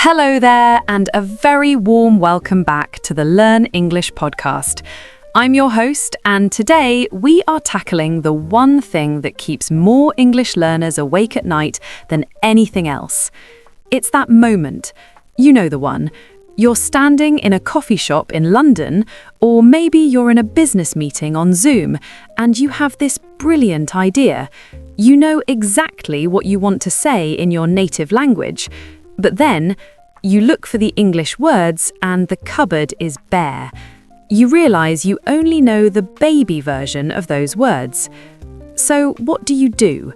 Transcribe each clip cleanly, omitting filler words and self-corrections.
Hello there, and a very warm welcome back to the Learn English podcast. I'm your host, and today we are tackling the one thing that keeps more English learners awake at night than anything else. It's that moment. You know the one. You're standing in a coffee shop in London, or maybe you're in a business meeting on Zoom, and you have this brilliant idea. You know exactly what you want to say in your native language, but then you look for the English words and the cupboard is bare. You realise you only know the baby version of those words. So what do?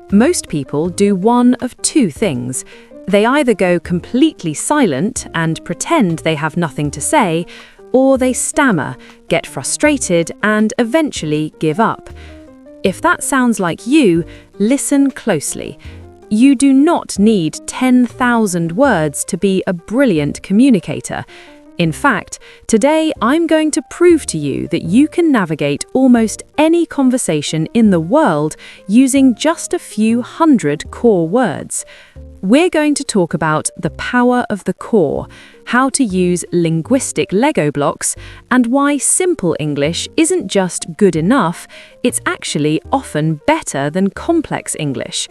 Most people do one of two things. They either go completely silent and pretend they have nothing to say, or they stammer, get frustrated, and eventually give up. If that sounds like you, listen closely. You do not need 10,000 words to be a brilliant communicator. In fact, today I'm going to prove to you that you can navigate almost any conversation in the world using just a few hundred core words. We're going to talk about the power of the core, how to use linguistic Lego blocks, and why simple English isn't just good enough, it's actually often better than complex English.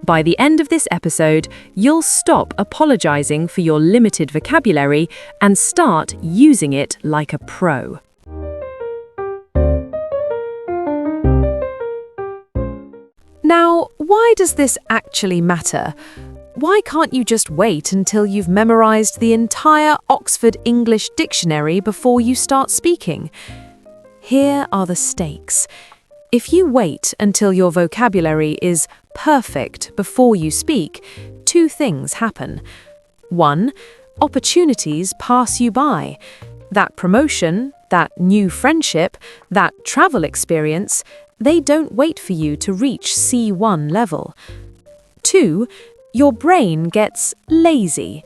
By the end of this episode, you'll stop apologizing for your limited vocabulary and start using it like a pro. Now, why does this actually matter? Why can't you just wait until you've memorized the entire Oxford English Dictionary before you start speaking? Here are the stakes. If you wait until your vocabulary is perfect before you speak, two things happen. 1. Opportunities pass you by. That promotion, that new friendship, that travel experience, they don't wait for you to reach C1 level. 2. Your brain gets lazy.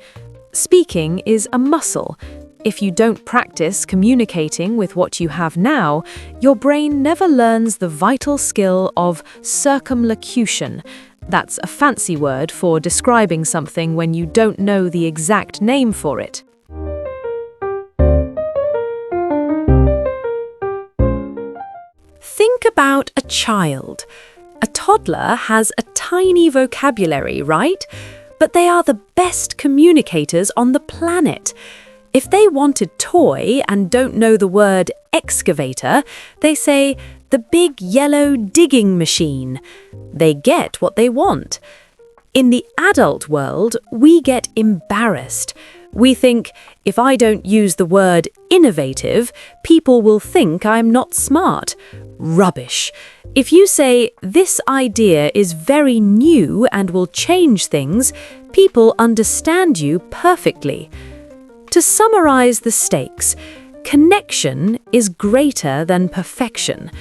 Speaking is a muscle. If you don't practice communicating with what you have now, your brain never learns the vital skill of circumlocution. That's a fancy word for describing something when you don't know the exact name for it. Think about a child. A toddler has a tiny vocabulary, right? But they are the best communicators on the planet. If they want a toy and don't know the word excavator, they say, "the big yellow digging machine." They get what they want. In the adult world, we get embarrassed. We think, if I don't use the word innovative, people will think I'm not smart. Rubbish. If you say, "this idea is very new and will change things," people understand you perfectly. To summarize the stakes, connection is greater than perfection.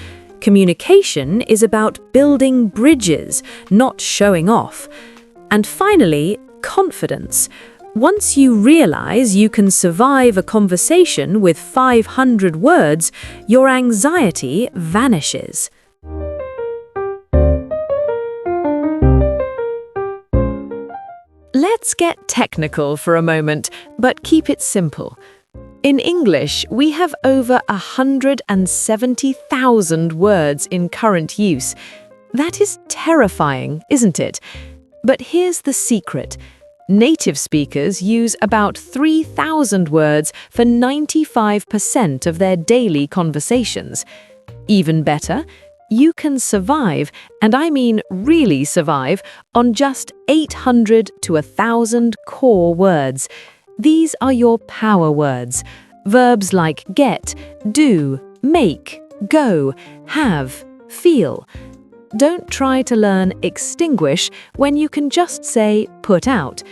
Communication is about building bridges, not showing off. And finally, confidence. Once you realize you can survive a conversation with 500 words, your anxiety vanishes. Let's get technical for a moment, but keep it simple. In English, we have over 170,000 words in current use. That is terrifying, isn't it? But here's the secret. Native speakers use about 3,000 words for 95% of their daily conversations. Even better, you can survive, and I mean really survive, on just 800 to 1,000 core words. These are your power words. Verbs like get, do, make, go, have, feel. Don't try to learn extinguish when you can just say put out.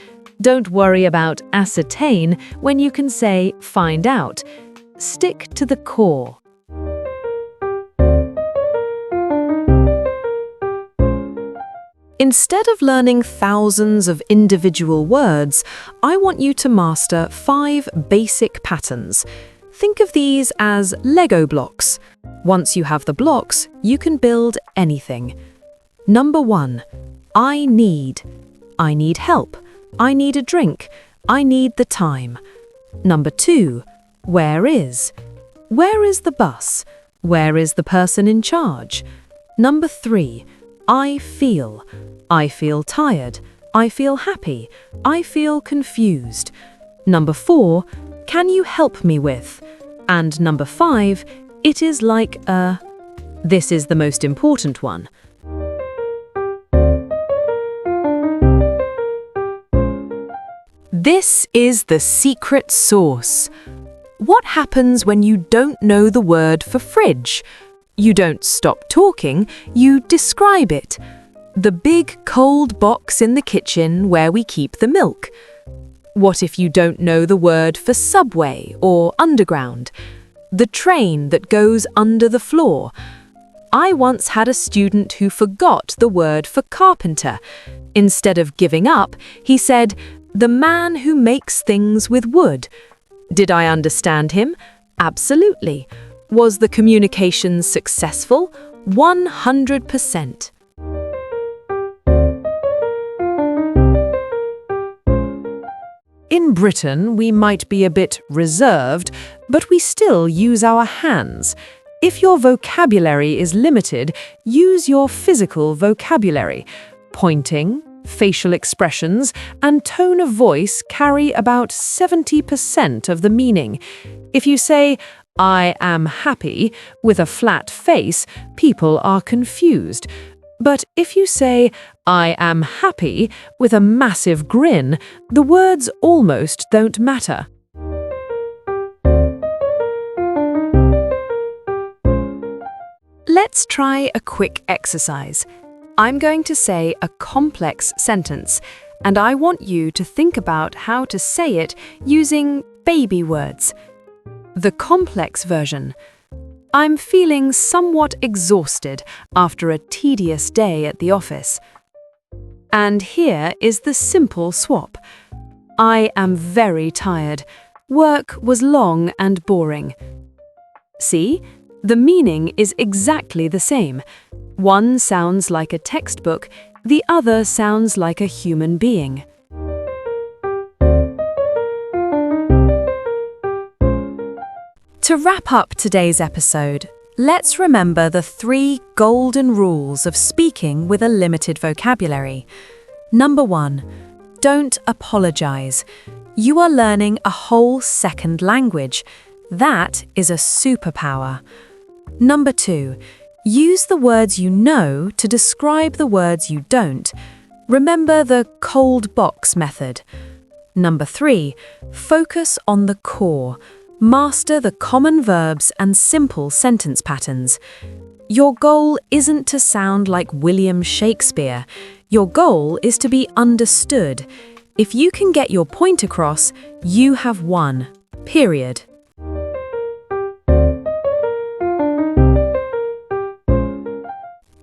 Don't worry about ascertain when you can say find out. Stick to the core. Instead of learning thousands of individual words, I want you to master 5 basic patterns. Think of these as Lego blocks. Once you have the blocks, you can build anything. Number 1. I need. I need help. I need a drink. I need the time. Number 2, where is? Where is the bus? Where is the person in charge? Number 3, I feel. I feel tired. I feel happy. I feel confused. Number 4, can you help me with? And number 5, it is like a... This is the most important one. This is the secret sauce. What happens when you don't know the word for fridge? You don't stop talking, you describe it. The big cold box in the kitchen where we keep the milk. What if you don't know the word for subway or underground? The train that goes under the floor. I once had a student who forgot the word for carpenter. Instead of giving up, he said, "The man who makes things with wood." Did I understand him? Absolutely. Was the communication successful? 100%. In Britain, we might be a bit reserved, but we still use our hands. If your vocabulary is limited, use your physical vocabulary. Pointing, facial expressions, and tone of voice carry about 70% of the meaning. If you say, "I am happy," with a flat face, people are confused. But if you say, "I am happy," with a massive grin, the words almost don't matter. Let's try a quick exercise. I'm going to say a complex sentence, and I want you to think about how to say it using baby words. The complex version. I'm feeling somewhat exhausted after a tedious day at the office. And here is the simple swap. I am very tired. Work was long and boring. See? The meaning is exactly the same. One sounds like a textbook, the other sounds like a human being. To wrap up today's episode, let's remember the 3 golden rules of speaking with a limited vocabulary. Number 1, don't apologize. You are learning a whole second language. That is a superpower. Number 2, use the words you know to describe the words you don't. Remember the cold box method. Number 3, focus on the core. Master the common verbs and simple sentence patterns. Your goal isn't to sound like William Shakespeare. Your goal is to be understood. If you can get your point across, you have won. Period.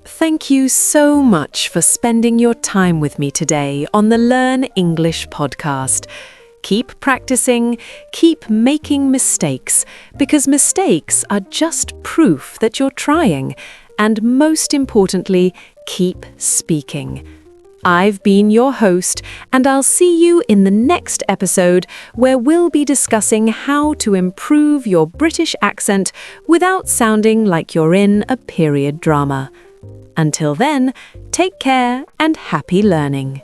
Thank you so much for spending your time with me today on the Learn English podcast. Keep practicing, keep making mistakes, because mistakes are just proof that you're trying, and most importantly, keep speaking. I've been your host, and I'll see you in the next episode where we'll be discussing how to improve your British accent without sounding like you're in a period drama. Until then, take care and happy learning.